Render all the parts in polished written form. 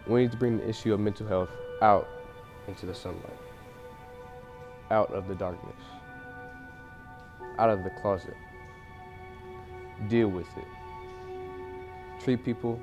We need to bring the issue of mental health out into the sunlight, out of the darkness, out of the closet. Deal with it. Treat people,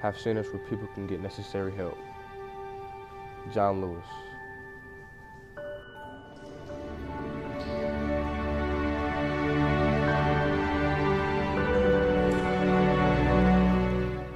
have centers where people can get necessary help. John Lewis.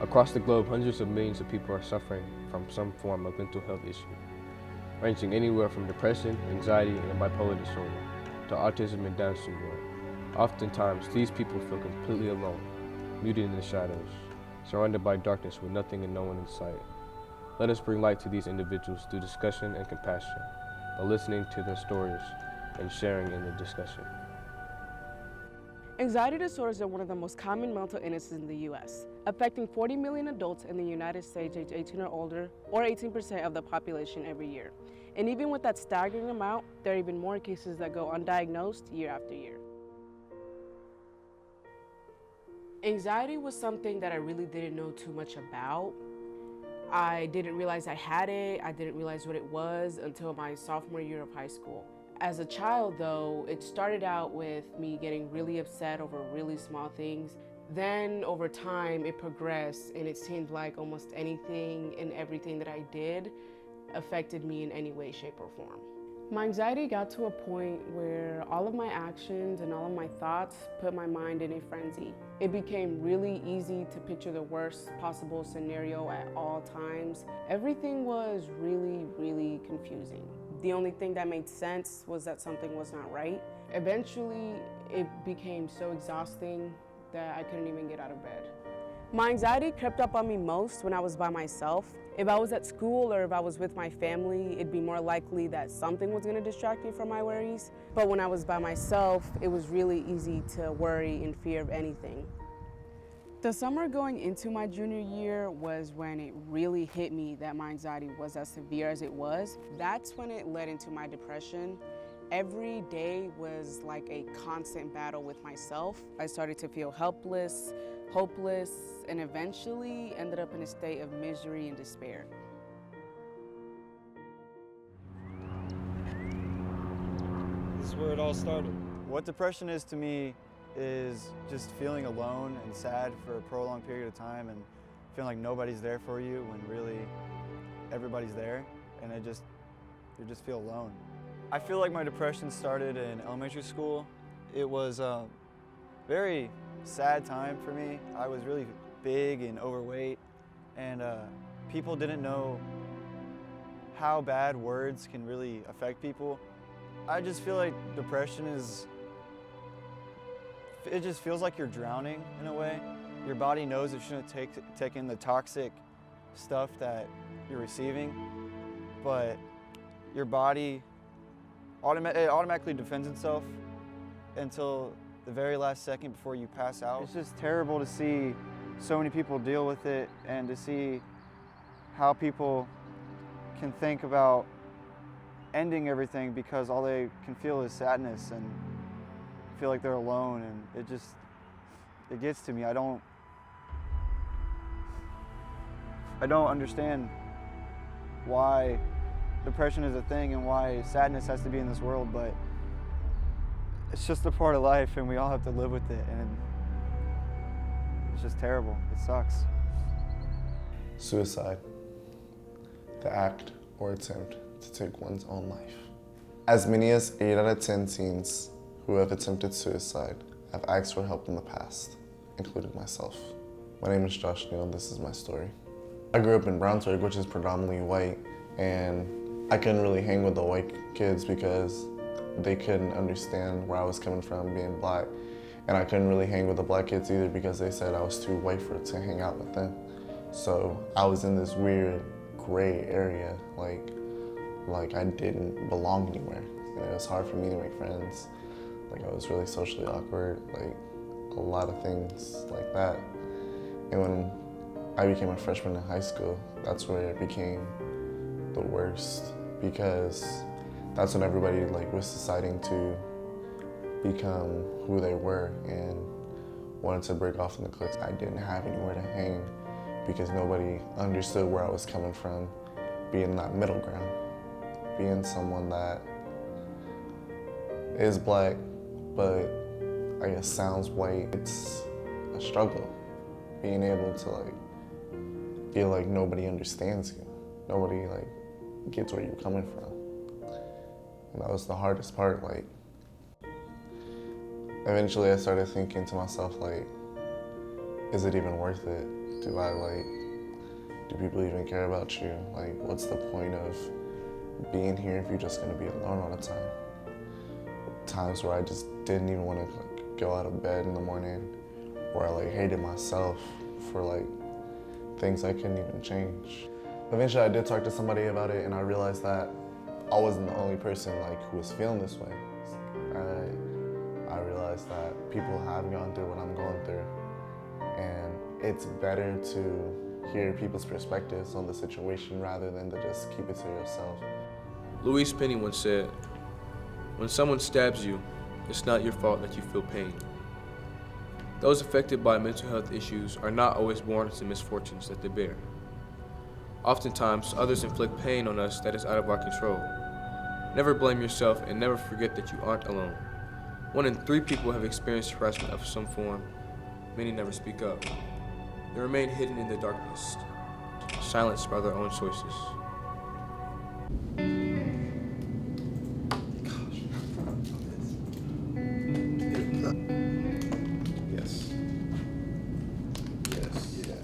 Across the globe, hundreds of millions of people are suffering from some form of mental health issue, ranging anywhere from depression, anxiety, and bipolar disorder to autism and Down syndrome. Oftentimes, these people feel completely alone, muted in the shadows, surrounded by darkness with nothing and no one in sight. Let us bring light to these individuals through discussion and compassion, by listening to their stories and sharing in the discussion. Anxiety disorders are one of the most common mental illnesses in the U.S., affecting 40 million adults in the United States age 18 or older, or 18% of the population every year. And even with that staggering amount, there are even more cases that go undiagnosed year after year. Anxiety was something that I really didn't know too much about. I didn't realize I had it. I didn't realize what it was until my sophomore year of high school. As a child, though, it started out with me getting really upset over really small things. Then, over time, it progressed, and it seemed like almost anything and everything that I did affected me in any way, shape, or form. My anxiety got to a point where all of my actions and all of my thoughts put my mind in a frenzy. It became really easy to picture the worst possible scenario at all times. Everything was really confusing. The only thing that made sense was that something was not right. Eventually, it became so exhausting that I couldn't even get out of bed. My anxiety crept up on me most when I was by myself. If I was at school or if I was with my family, it'd be more likely that something was going to distract me from my worries. But when I was by myself, it was really easy to worry and fear of anything. The summer going into my junior year was when it really hit me that my anxiety was as severe as it was. That's when it led into my depression. Every day was like a constant battle with myself. I started to feel helpless, hopeless, and eventually ended up in a state of misery and despair. This is where it all started. What depression is to me is just feeling alone and sad for a prolonged period of time and feeling like nobody's there for you when really everybody's there, and you just feel alone. I feel like my depression started in elementary school. It was a very sad time for me. I was really big and overweight, and people didn't know how bad words can really affect people. I just feel like depression it just feels like you're drowning in a way. Your body knows it shouldn't take in the toxic stuff that you're receiving, but your body automatically defends itself until the very last second before you pass out. It's just terrible to see so many people deal with it and to see how people can think about ending everything because all they can feel is sadness and feel like they're alone, and it gets to me. I don't understand why depression is a thing and why sadness has to be in this world, but it's just a part of life and we all have to live with it, and it's just terrible. It sucks. Suicide, the act or attempt to take one's own life. As many as 8 out of 10 teens who have attempted suicide have asked for help in the past, including myself. My name is Josh Neal and this is my story. I grew up in Brownsburg, which is predominantly white, and I couldn't really hang with the white kids because they couldn't understand where I was coming from being black. And I couldn't really hang with the black kids either because they said I was too white to hang out with them. So I was in this weird gray area, like I didn't belong anywhere. And it was hard for me to make friends. Like I was really socially awkward, like a lot of things like that. And when I became a freshman in high school, that's where it became the worst because that's when everybody was deciding to become who they were and wanted to break off in the cliques. I didn't have anywhere to hang because nobody understood where I was coming from, being that middle ground, being someone that is black, but I guess sounds white. It's a struggle, being able to like feel like nobody understands you, nobody like gets where you're coming from. And that was the hardest part. Like, eventually I started thinking to myself, like, is it even worth it? Do people even care about you? Like, what's the point of being here if you're just gonna be alone all the time? Times where I just didn't even want to like, go out of bed in the morning, where I like hated myself for like things I couldn't even change. Eventually I did talk to somebody about it, and I realized that I wasn't the only person like who was feeling this way. I realized that people have gone through what I'm going through, and it's better to hear people's perspectives on the situation rather than to just keep it to yourself. Louise Penny once said, "When someone stabs you, it's not your fault that you feel pain." Those affected by mental health issues are not always born into misfortunes that they bear. Oftentimes, others inflict pain on us that is out of our control. Never blame yourself and never forget that you aren't alone. 1 in 3 people have experienced harassment of some form. Many never speak up. They remain hidden in the darkness, silenced by their own choices. Yes. Yes. Yeah.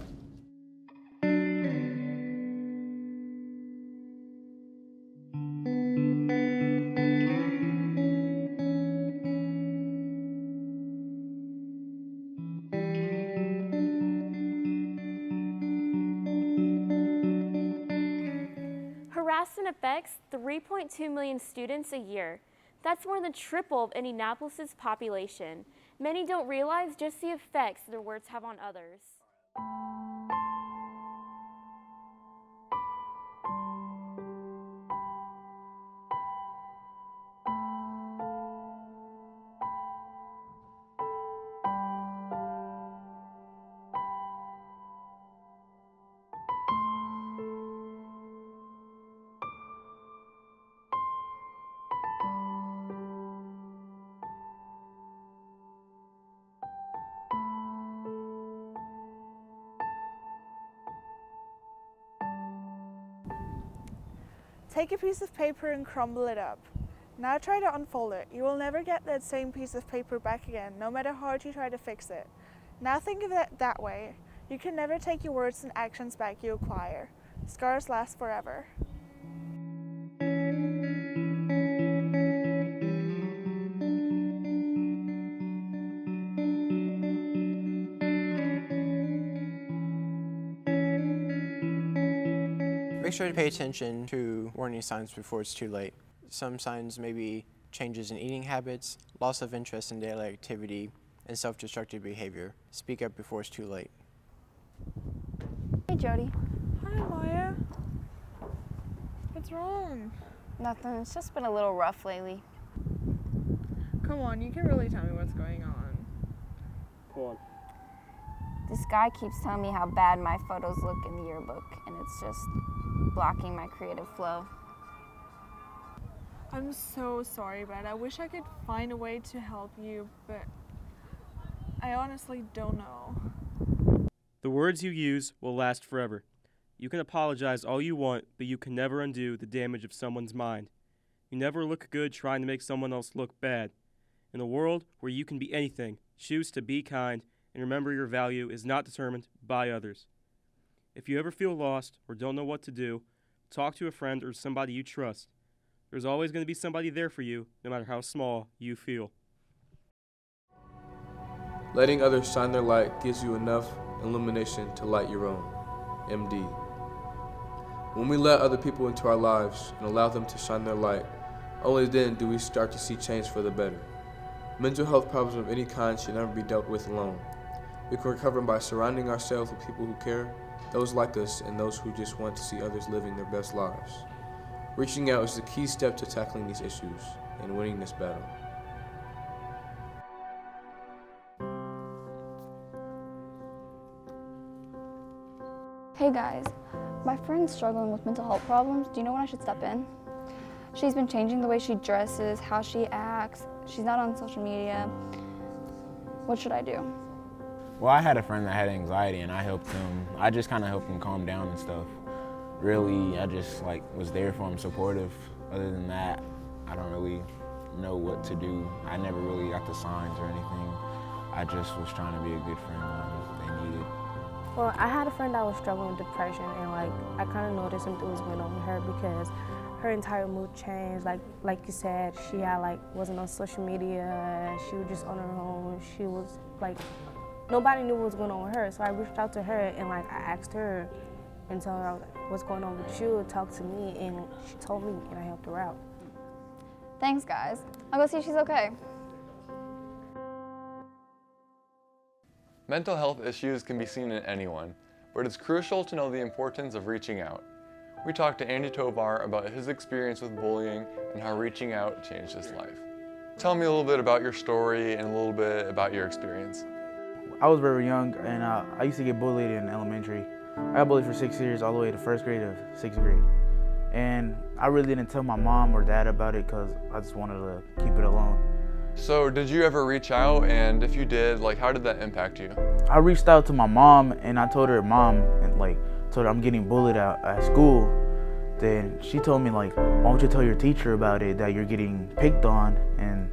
Harassment affects 3.2 million students a year. That's more than triple of Indianapolis's population. Many don't realize just the effects their words have on others. Take a piece of paper and crumble it up. Now try to unfold it. You will never get that same piece of paper back again, no matter how hard you try to fix it. Now think of it that way. You can never take your words and actions back you acquire. Scars last forever. Make sure to pay attention to warning signs before it's too late. Some signs may be changes in eating habits, loss of interest in daily activity, and self-destructive behavior. Speak up before it's too late. Hey, Jody. Hi, Maya. What's wrong? Nothing. It's just been a little rough lately. Come on, you can really tell me what's going on. Come on. This guy keeps telling me how bad my photos look in the yearbook, and it's just blocking my creative flow. I'm so sorry, Brad. I wish I could find a way to help you, but I honestly don't know. The words you use will last forever. You can apologize all you want, but you can never undo the damage of someone's mind. You never look good trying to make someone else look bad. In a world where you can be anything, choose to be kind, and remember your value is not determined by others. If you ever feel lost or don't know what to do, talk to a friend or somebody you trust. There's always going to be somebody there for you, no matter how small you feel. Letting others shine their light gives you enough illumination to light your own. MD. When we let other people into our lives and allow them to shine their light, only then do we start to see change for the better. Mental health problems of any kind should never be dealt with alone. We can recover by surrounding ourselves with people who care, those like us, and those who just want to see others living their best lives. Reaching out is the key step to tackling these issues and winning this battle. Hey guys, my friend's struggling with mental health problems. Do you know when I should step in? She's been changing the way she dresses, how she acts. She's not on social media. What should I do? Well, I had a friend that had anxiety and I helped him. I just kind of helped him calm down and stuff. Really, I just was there for him, supportive. Other than that, I don't really know what to do. I never really got the signs or anything. I just was trying to be a good friend when they needed. Well, I had a friend that was struggling with depression, and I kind of noticed something was going on with her because her entire mood changed. Like you said, she had wasn't on social media. She was just on her own. She was nobody knew what was going on with her. So I reached out to her and I asked her and told her what's going on with you. Talk to me, and she told me, and I helped her out. Thanks, guys. I'll go see if she's okay. Mental health issues can be seen in anyone, but it's crucial to know the importance of reaching out. We talked to Andy Tovar about his experience with bullying and how reaching out changed his life. Tell me a little bit about your story and a little bit about your experience. I was very young, and I used to get bullied in elementary. I got bullied for 6 years, all the way to first grade of 6th grade. And I really didn't tell my mom or dad about it because I just wanted to keep it alone. So did you ever reach out, and if you did, how did that impact you? I reached out to my mom and I told her, Mom, and told her I'm getting bullied at school. Then she told me why don't you tell your teacher about it, that you're getting picked on? And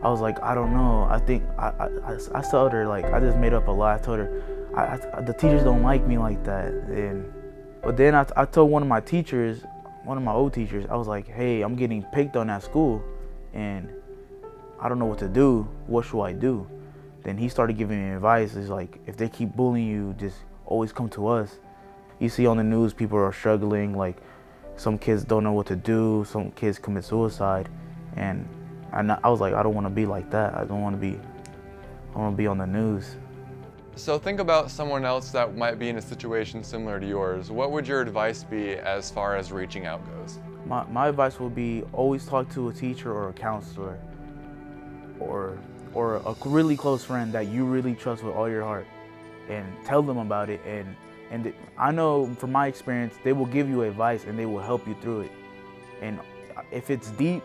I was like, I don't know. I think I told her I just made up a lie. I told her the teachers don't like me like that. But then I told one of my teachers, one of my old teachers, I was like, hey, I'm getting picked on at school and I don't know what to do. What should I do? Then he started giving me advice. It's if they keep bullying you, just always come to us. You see on the news, people are struggling. Some kids don't know what to do. Some kids commit suicide. And I was like, I don't want to be like that. I want to be on the news. So think about someone else that might be in a situation similar to yours. What would your advice be as far as reaching out goes? My advice would be always talk to a teacher or a counselor or a really close friend that you really trust with all your heart, and tell them about it. And I know from my experience, they will give you advice and they will help you through it. And if it's deep,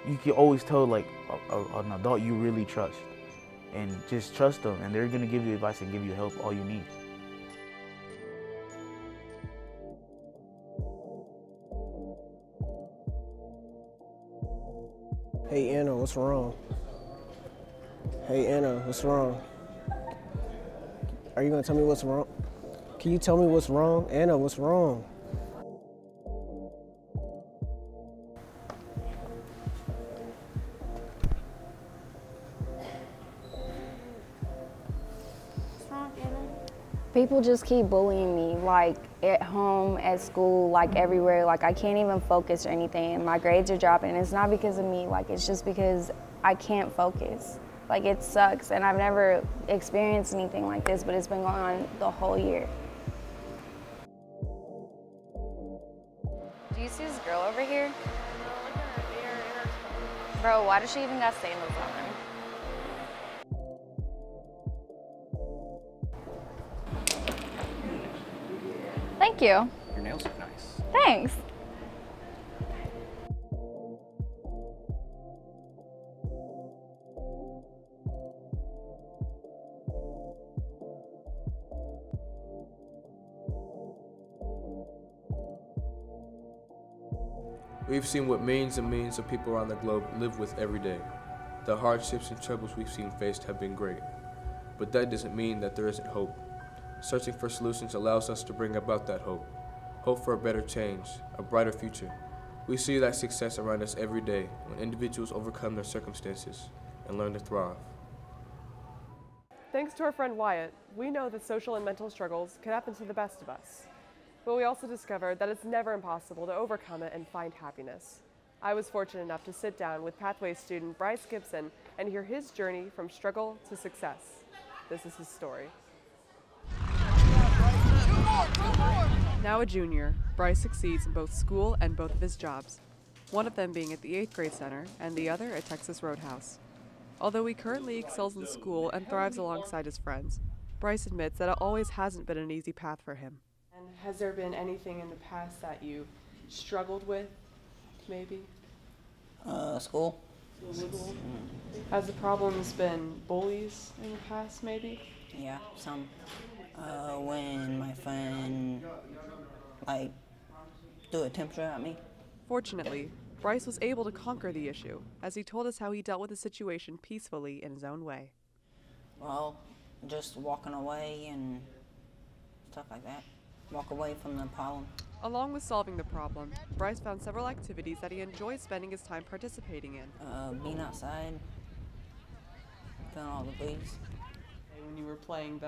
you can always tell an adult you really trust, and just trust them, and they're gonna give you advice and give you help all you need. Hey Anna, what's wrong? Hey Anna, what's wrong? Are you gonna tell me what's wrong? Can you tell me what's wrong? Anna, what's wrong? People just keep bullying me, at home, at school, everywhere. I can't even focus or anything, and my grades are dropping. And it's not because of me, it's just because I can't focus. It sucks, and I've never experienced anything like this, but it's been going on the whole year. Do you see this girl over here? Bro, why does she even got sandals on? Thank you. Your nails look nice. Thanks. We've seen what millions and millions of people around the globe live with every day. The hardships and troubles we've seen faced have been great, but that doesn't mean that there isn't hope. Searching for solutions allows us to bring about that hope. Hope for a better change, a brighter future. We see that success around us every day when individuals overcome their circumstances and learn to thrive. Thanks to our friend Wyatt, we know that social and mental struggles can happen to the best of us. But we also discovered that it's never impossible to overcome it and find happiness. I was fortunate enough to sit down with Pathways student Bryce Gibson and hear his journey from struggle to success. This is his story. Now a junior, Bryce succeeds in both school and both of his jobs, one of them being at the 8th grade center and the other at Texas Roadhouse. Although he currently excels in school and thrives alongside his friends, Bryce admits that it always hasn't been an easy path for him. And has there been anything in the past that you struggled with, maybe? School. Has the problems been bullies in the past, maybe? Yeah, some. When my friend, threw a temperature at me. Fortunately, Bryce was able to conquer the issue, as he told us how he dealt with the situation peacefully in his own way. Well, just walking away and stuff like that. Walk away from the problem. Along with solving the problem, Bryce found several activities that he enjoys spending his time participating in. Being outside, feeling all the breeze. When you were playing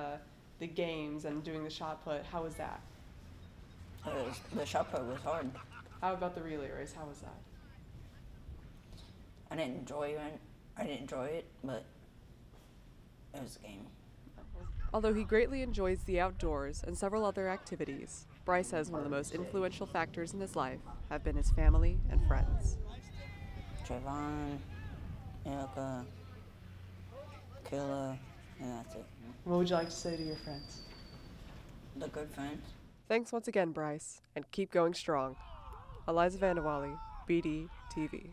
the games and doing the shot put, how was that? The shot put was hard. How about the relay race? How was that? I didn't enjoy it, but it was a game. Although he greatly enjoys the outdoors and several other activities, Bryce says one of the most influential factors in his life have been his family and friends. Trayvon, Erica, Kayla, and that's it. What would you like to say to your friends? The good friends. Thanks once again, Bryce, and keep going strong. Eliza Vandewally, BD TV.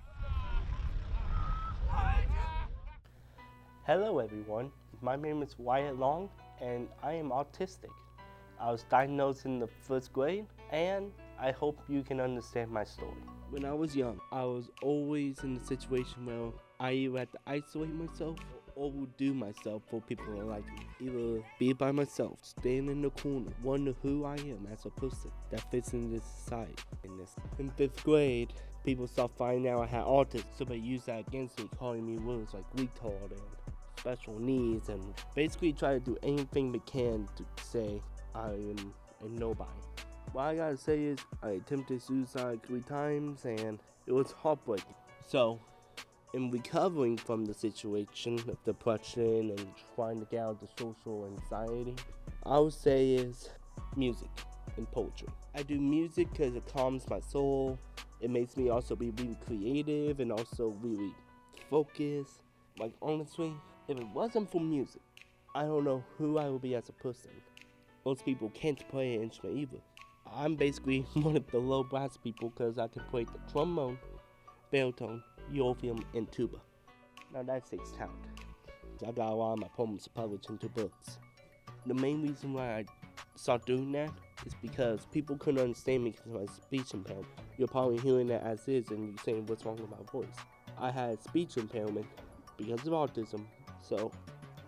Hello everyone, my name is Wyatt Long and I am autistic. I was diagnosed in the 1st grade and I hope you can understand my story. When I was young, I was always in a situation where I either had to isolate myself or do myself for people to like me. Either be by myself, stand in the corner, wonder who I am as a person that fits in this society. In 5th grade, people started finding out I had autism, so they used that against me, calling me words like retard and special needs, and basically try to do anything they can to say I am a nobody. What I gotta say is I attempted suicide 3 times and it was heartbreaking. So, in recovering from the situation of depression and trying to get out of the social anxiety, I would say is music and poetry. I do music because it calms my soul. It makes me also be really creative and also really focused. Like honestly, if it wasn't for music, I don't know who I would be as a person. Most people can't play an instrument either. I'm basically one of the low brass people because I can play the trombone, baritone, euphonium, and tuba. Now that takes talent. I got a lot of my poems published into books. The main reason why I started doing that is because people couldn't understand me because of my speech impairment. You're probably hearing that as is and you're saying what's wrong with my voice. I had speech impairment because of autism, so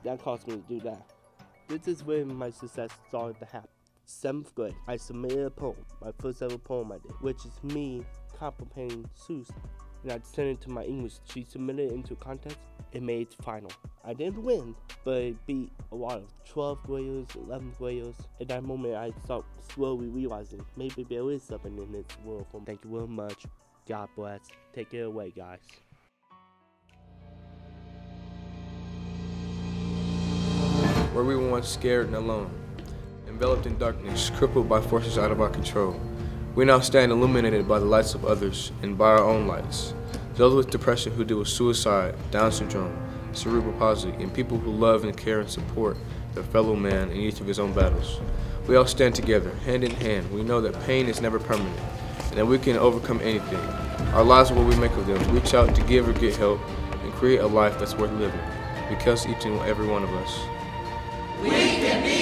that caused me to do that. This is when my success started to happen. 7th grade, I submitted a poem, my first ever poem I did, which is me contemplating suicide. And I sent it to my English. She submitted it into a contest. It made it final. I didn't win, but it beat a lot of 12th graders, 11th graders. At that moment, I started slowly realizing maybe there is something in this world for me. Thank you very much. God bless. Take it away, guys. Where we were once scared and alone, enveloped in darkness, crippled by forces out of our control, we now stand illuminated by the lights of others and by our own lights. Those with depression who deal with suicide, Down syndrome, cerebral palsy, and people who love and care and support their fellow man in each of his own battles. We all stand together, hand in hand. We know that pain is never permanent and that we can overcome anything. Our lives are what we make of them. Reach out to give or get help and create a life that's worth living, because each and every one of us. We can be